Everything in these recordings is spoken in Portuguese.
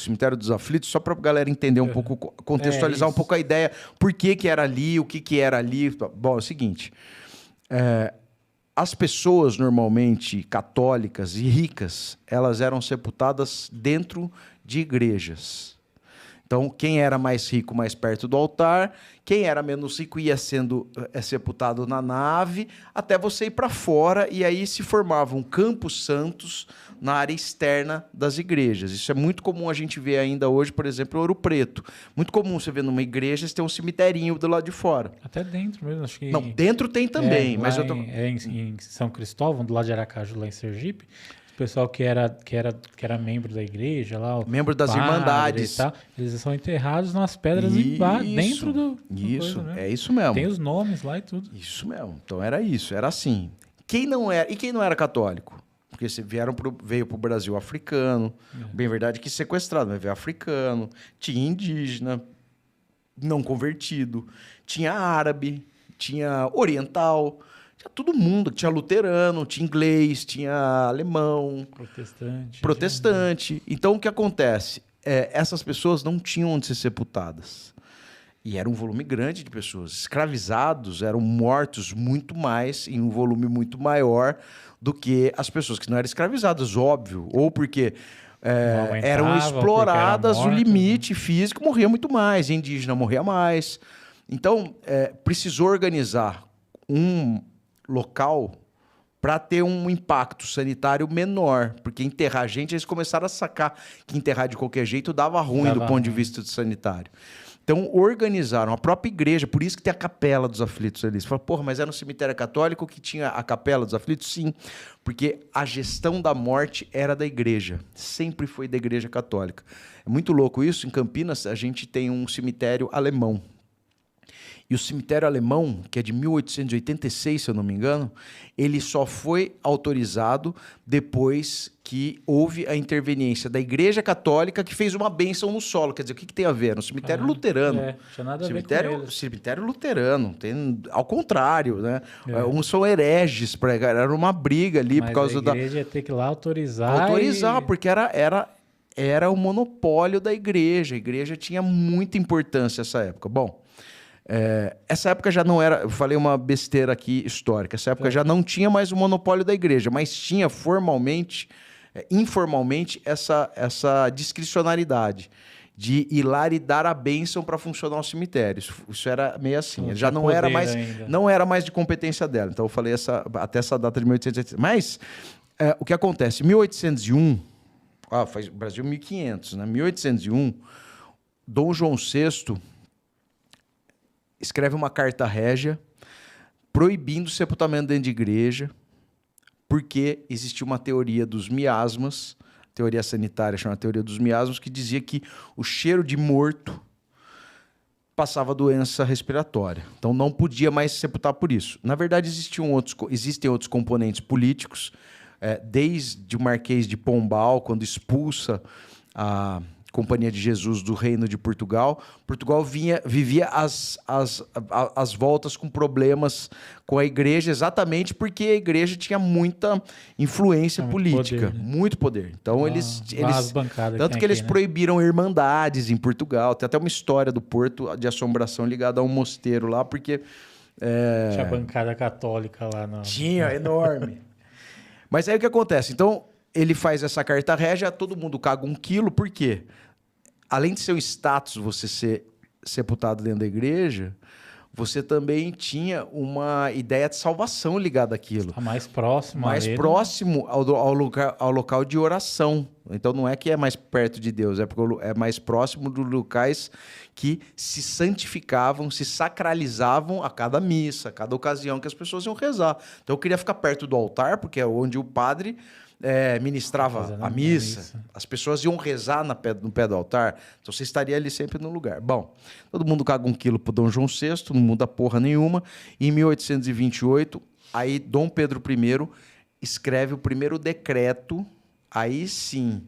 Cemitério dos Aflitos, só para a galera entender um pouco, contextualizar um pouco a ideia, por que era ali, o que era ali. Bom, é o seguinte, as pessoas normalmente católicas e ricas, elas eram sepultadas dentro de igrejas. Então, quem era mais rico, mais perto do altar, quem era menos rico ia sendo sepultado na nave, até você ir para fora, e aí se formavam campos santos na área externa das igrejas. Isso é muito comum a gente ver ainda hoje, por exemplo, em Ouro Preto. Muito comum você ver numa igreja, você tem um cemiterinho do lado de fora. Até dentro mesmo, acho que... Não, dentro tem também. Mas eu tô... em São Cristóvão, do lado de Aracaju, lá em Sergipe, o pessoal que era membro da igreja lá, membro das irmandades e tal, eles são enterrados nas pedras dentro do isso, coisa, né? É isso mesmo. Tem os nomes lá e tudo. Isso mesmo. Então era isso, era assim. Quem não era católico? Porque veio para o Brasil africano, bem verdade que sequestrado, mas veio africano, tinha indígena, não convertido, tinha árabe, tinha oriental, tinha todo mundo, tinha luterano, tinha inglês, tinha alemão, protestante. Então, o que acontece? Essas pessoas não tinham onde ser sepultadas. E era um volume grande de pessoas. Escravizados eram mortos muito mais, em um volume muito maior do que as pessoas que não eram escravizadas, óbvio. Ou porque eram exploradas, o limite físico morria muito mais, indígena morria mais. Então, precisou organizar um local para ter um impacto sanitário menor, porque enterrar gente, eles começaram a sacar que enterrar de qualquer jeito dava ruim do ponto de vista sanitário. Então, organizaram a própria igreja, por isso que tem a Capela dos Aflitos ali. Você fala, porra, mas era um cemitério católico que tinha a Capela dos Aflitos? Sim, porque a gestão da morte era da igreja, sempre foi da igreja católica. É muito louco isso, em Campinas a gente tem um cemitério alemão. E o cemitério alemão, que é de 1886, se eu não me engano, ele só foi autorizado depois que houve a interveniência da Igreja Católica, que fez uma bênção no solo. Quer dizer, o que tem a ver? No cemitério luterano. Tinha nada a ver com eles. Cemitério luterano. Ao contrário, né? Uns são hereges, era uma briga ali. Mas por causa a igreja ia ter que ir lá autorizar. Porque era o monopólio da igreja. A igreja tinha muita importância nessa época. Bom, essa época já não era... Eu falei uma besteira aqui histórica. Essa época já não tinha mais o monopólio da igreja, mas tinha formalmente, informalmente, essa discricionariedade de ir lá e dar a bênção para funcionar o cemitério. Isso era meio assim. Já não era mais, não era mais de competência dela. Então eu falei até essa data de 1880. Mas o que acontece? Em 1801... faz Brasil 1500, né? 1801, Dom João VI escreve uma carta régia proibindo o sepultamento dentro de igreja, porque existia uma teoria dos miasmas, teoria sanitária chamada teoria dos miasmas, que dizia que o cheiro de morto passava doença respiratória. Então não podia mais sepultar por isso. Na verdade, existem outros componentes políticos, desde o Marquês de Pombal, quando expulsa a Companhia de Jesus do Reino de Portugal. Portugal vivia as voltas com problemas com a igreja, exatamente porque a igreja tinha muita influência política, poder, né? Muito poder. Então tanto que eles proibiram irmandades em Portugal. Tem até uma história do Porto de assombração ligada a um mosteiro lá, porque tinha bancada católica lá, não. Tinha, enorme. Mas aí o que acontece? Então, ele faz essa carta régia, todo mundo caga 1 quilo, por quê? Além de ser um status você ser sepultado dentro da igreja, você também tinha uma ideia de salvação ligada àquilo. Mais próximo. Mais próximo ao local de oração. Então não é que é mais perto de Deus, é porque é mais próximo dos locais que se santificavam, se sacralizavam a cada missa, a cada ocasião que as pessoas iam rezar. Então eu queria ficar perto do altar, porque é onde o padre ministrava a missa. As pessoas iam rezar no pé do altar, então você estaria ali sempre no lugar. Bom, todo mundo caga 1 quilo pro Dom João VI, não muda porra nenhuma. Em 1828, aí Dom Pedro I escreve o primeiro decreto, aí sim,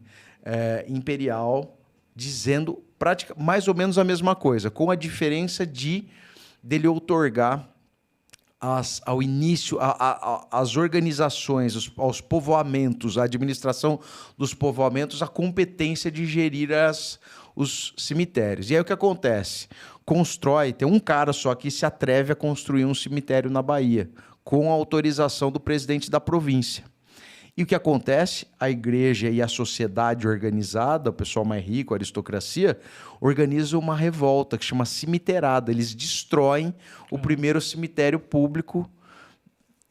imperial, dizendo mais ou menos a mesma coisa, com a diferença dele outorgar ao início, as organizações, aos povoamentos, a administração dos povoamentos, a competência de gerir os cemitérios. E aí o que acontece? Tem um cara só que se atreve a construir um cemitério na Bahia, com a autorização do presidente da província. E o que acontece? A igreja e a sociedade organizada, o pessoal mais rico, a aristocracia, organizam uma revolta que chama cemiteirada. Eles destroem o primeiro cemitério público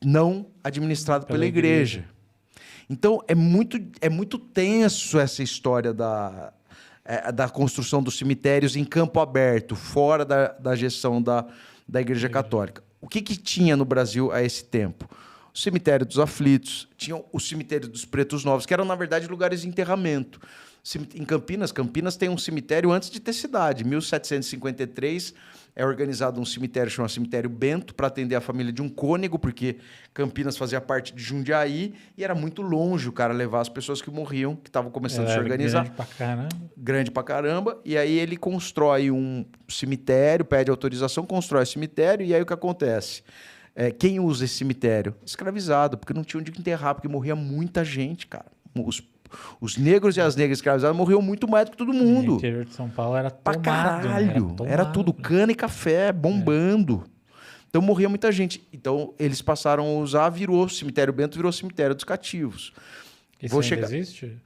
não administrado pela igreja. Então, é muito tenso essa história da construção dos cemitérios em campo aberto, fora da gestão da Igreja Católica. O que tinha no Brasil a esse tempo? O cemitério dos aflitos, tinham o cemitério dos pretos novos, que eram, na verdade, lugares de enterramento. Em Campinas tem um cemitério antes de ter cidade. Em 1753 é organizado um cemitério chamado Cemitério Bento para atender a família de um cônego, porque Campinas fazia parte de Jundiaí e era muito longe o cara levar as pessoas que morriam, que estavam começando a se organizar. Grande pra caramba. Grande pra caramba. E aí ele constrói um cemitério, pede autorização, constrói cemitério, e aí o que acontece? Quem usa esse cemitério? Escravizado, porque não tinha onde enterrar, porque morria muita gente, cara. Os negros e as negras escravizadas morriam muito mais do que todo mundo. O interior de São Paulo era pra tomado. caralho. Era tudo cana e café, bombando. Então morria muita gente. Então eles passaram a usar, virou cemitério Bento, virou cemitério dos cativos. Isso ainda existe?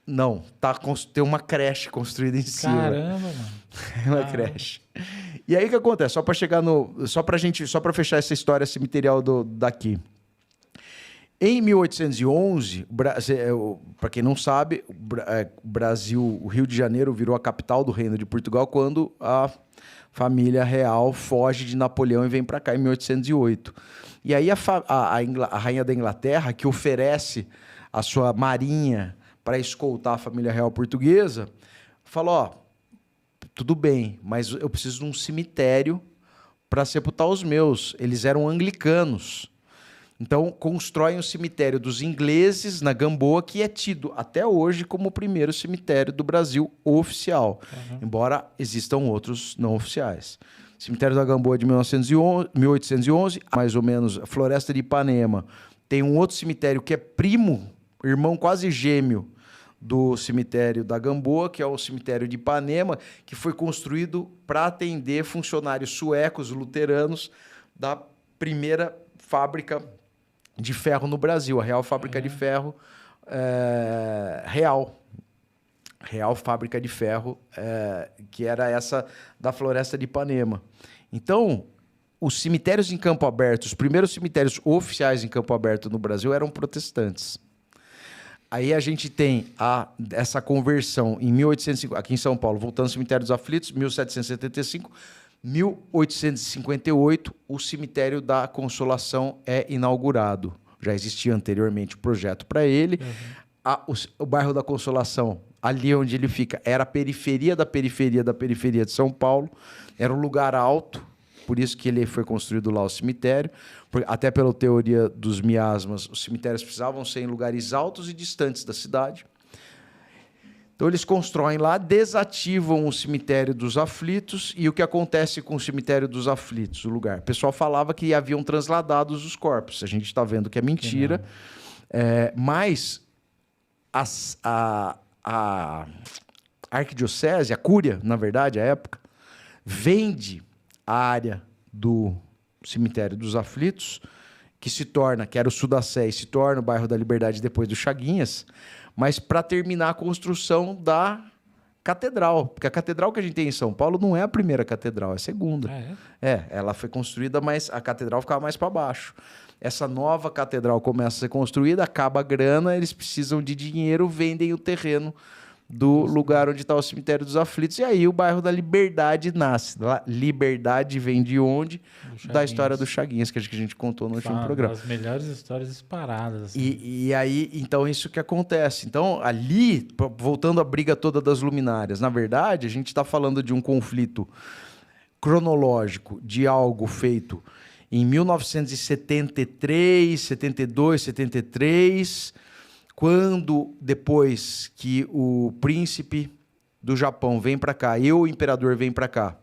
Não, tem uma creche construída em cima. Caramba, mano. Uma creche. E aí o que acontece? Só para fechar essa história cemiterial daqui. Em 1811, para quem não sabe, o Rio de Janeiro virou a capital do Reino de Portugal quando a família real foge de Napoleão e vem para cá em 1808. E aí a rainha da Inglaterra, que oferece a sua marinha para escoltar a família real portuguesa, falou: tudo bem, mas eu preciso de um cemitério para sepultar os meus. Eles eram anglicanos. Então, constroem o cemitério dos ingleses na Gamboa, que é tido até hoje como o primeiro cemitério do Brasil oficial, embora existam outros não oficiais. Cemitério da Gamboa de 1811, mais ou menos, Floresta de Ipanema. Tem um outro cemitério que é irmão quase gêmeo do cemitério da Gamboa, que é o cemitério de Ipanema, que foi construído para atender funcionários suecos luteranos da primeira fábrica de ferro no Brasil, a Real Fábrica de Ferro Real Fábrica de Ferro, que era essa da Floresta de Ipanema. Então, os cemitérios em campo aberto, os primeiros cemitérios oficiais em campo aberto no Brasil eram protestantes. Aí a gente tem essa conversão em 1850, aqui em São Paulo, voltando ao Cemitério dos Aflitos, 1775, 1858, o Cemitério da Consolação é inaugurado. Já existia anteriormente o projeto para ele. O bairro da Consolação, ali onde ele fica, era a periferia da periferia da periferia de São Paulo. Era um lugar alto, por isso que ele foi construído lá o cemitério. Até pela teoria dos miasmas, os cemitérios precisavam ser em lugares altos e distantes da cidade. Então, eles constroem lá, desativam o cemitério dos aflitos. E o que acontece com o cemitério dos aflitos? O lugar. O pessoal falava que haviam transladados os corpos. A gente está vendo que é mentira. Mas a arquidiocese, a cúria, na verdade, à época, vende a área do cemitério dos aflitos, que era o Sudacé e se torna o bairro da Liberdade depois do Chaguinhas, mas para terminar a construção da catedral. Porque a catedral que a gente tem em São Paulo não é a primeira catedral, é a segunda. Ela foi construída, mas a catedral ficava mais para baixo. Essa nova catedral começa a ser construída, acaba a grana, eles precisam de dinheiro, vendem o terreno do lugar onde está o Cemitério dos Aflitos. E aí o bairro da Liberdade nasce. Liberdade vem de onde? Da história do Chaguinhas, que a gente contou no último programa. As melhores histórias disparadas. Assim. E aí, então, isso que acontece. Então, ali, voltando à briga toda das luminárias, na verdade, a gente está falando de um conflito cronológico de algo feito em 1973, 72, 73... quando, depois que o príncipe do Japão vem para cá, o imperador vem para cá,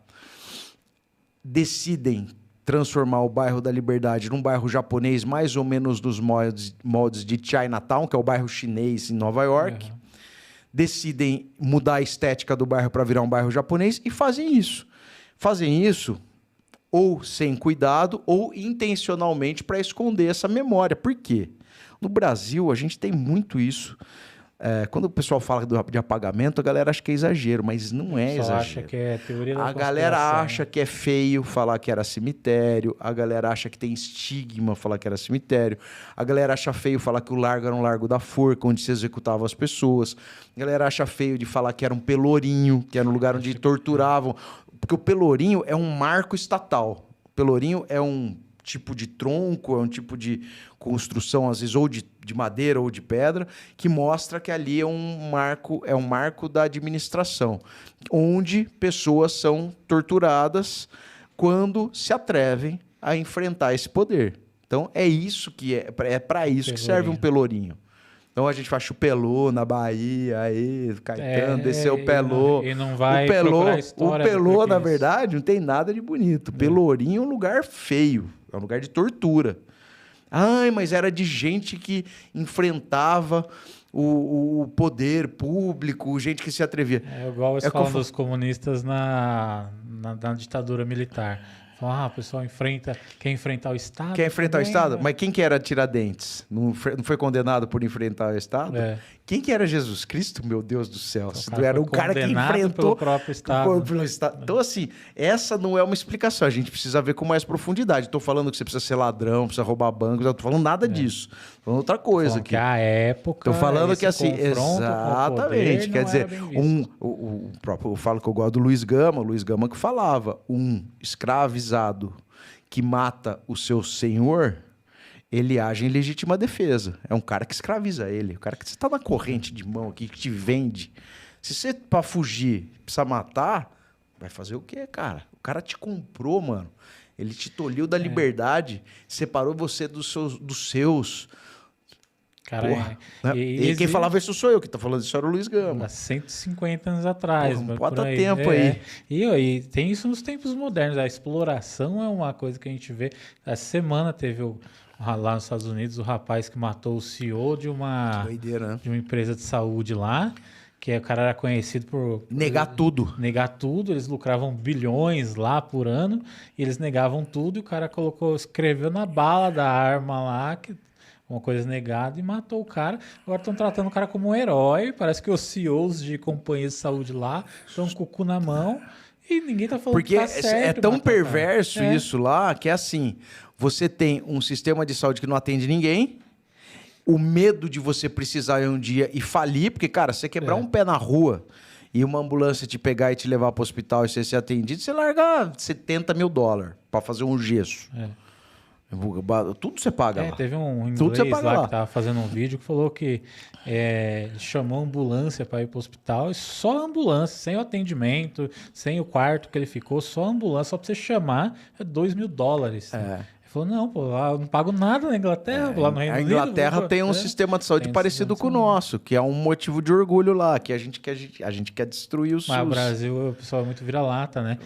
decidem transformar o bairro da Liberdade num bairro japonês, mais ou menos dos moldes de Chinatown, que é o bairro chinês em Nova York. Decidem mudar a estética do bairro para virar um bairro japonês e fazem isso. Fazem isso ou sem cuidado ou intencionalmente para esconder essa memória. Por quê? No Brasil, a gente tem muito isso. Quando o pessoal fala de apagamento, a galera acha que é exagero, mas não é exagero. Acha que é teoria da A galera acha que é feio falar que era cemitério, a galera acha que tem estigma falar que era cemitério, a galera acha feio falar que o largo era um largo da forca, onde se executavam as pessoas, a galera acha feio de falar que era um pelourinho, que era um lugar onde torturavam, porque o pelourinho é um marco estatal. O pelourinho é um tipo de tronco, é um tipo de construção, às vezes, ou de madeira ou de pedra, que mostra que ali é um marco da administração, onde pessoas são torturadas quando se atrevem a enfrentar esse poder. Então, é isso que é para isso que serve um pelourinho. Então a gente faz chupelô na Bahia, aí Caetano desceu o pelô. E não vai procurar a história. O pelô, na verdade, não tem nada de bonito. Pelourinho é um lugar feio, é um lugar de tortura. Ai, mas era de gente que enfrentava o poder público, gente que se atrevia. Igual eles falam dos comunistas na ditadura militar. O pessoal quer enfrentar o Estado. Quer enfrentar o Estado? Mas quem que era Tiradentes? Não foi condenado por enfrentar o Estado? Quem que era Jesus Cristo? Meu Deus do céu. Era o cara que enfrentou pelo próprio Estado. Então, assim, essa não é uma explicação. A gente precisa ver com mais profundidade. Estou falando que você precisa ser ladrão, precisa roubar bancos. Não estou falando nada disso. Estou falando outra coisa aqui. Que a época... Estou falando que, assim, exatamente. Quer dizer, eu falo que eu gosto do Luiz Gama. O Luiz Gama que falava, escravizado que mata o seu senhor, ele age em legítima defesa. É um cara que escraviza ele. O cara que você está na corrente de mão aqui, que te vende. Se você, para fugir, precisa matar, vai fazer o quê, cara? O cara te comprou, mano. Ele te tolhiu da liberdade, separou você dos seus. Cara, porra, e quem falava isso sou eu, que tá falando isso era o Luiz Gama. Há 150 anos atrás. Bota tempo aí. E tem isso nos tempos modernos. A exploração é uma coisa que a gente vê. Essa semana teve lá nos Estados Unidos o rapaz que matou o CEO de uma empresa de saúde lá, que o cara era conhecido por... Negar tudo. Negar tudo. Eles lucravam bilhões lá por ano e eles negavam tudo e o cara escreveu na bala da arma lá uma coisa negada e matou o cara. Agora estão tratando o cara como um herói. Parece que os CEOs de companhias de saúde lá estão com o cu na mão e ninguém tá falando que tá certo. Porque é tão perverso isso lá que é assim, você tem um sistema de saúde que não atende ninguém, o medo de você precisar um dia e falir, porque, cara, você quebrar um pé na rua e uma ambulância te pegar e te levar para o hospital e você ser atendido, você larga $70 mil para fazer um gesso. Tudo você paga lá. Teve um inglês lá que tava fazendo um vídeo que falou que chamou a ambulância para ir para o hospital e só a ambulância, sem o atendimento, sem o quarto que ele ficou, só a ambulância, só para você chamar, é $2 mil. Ele falou, não, pô, lá eu não pago nada na Inglaterra, lá no Reino Unido. A Inglaterra tem um sistema de saúde parecido com o nosso, que é um motivo de orgulho lá, que a gente quer destruir o SUS. Mas o Brasil, o pessoal é muito vira-lata, né?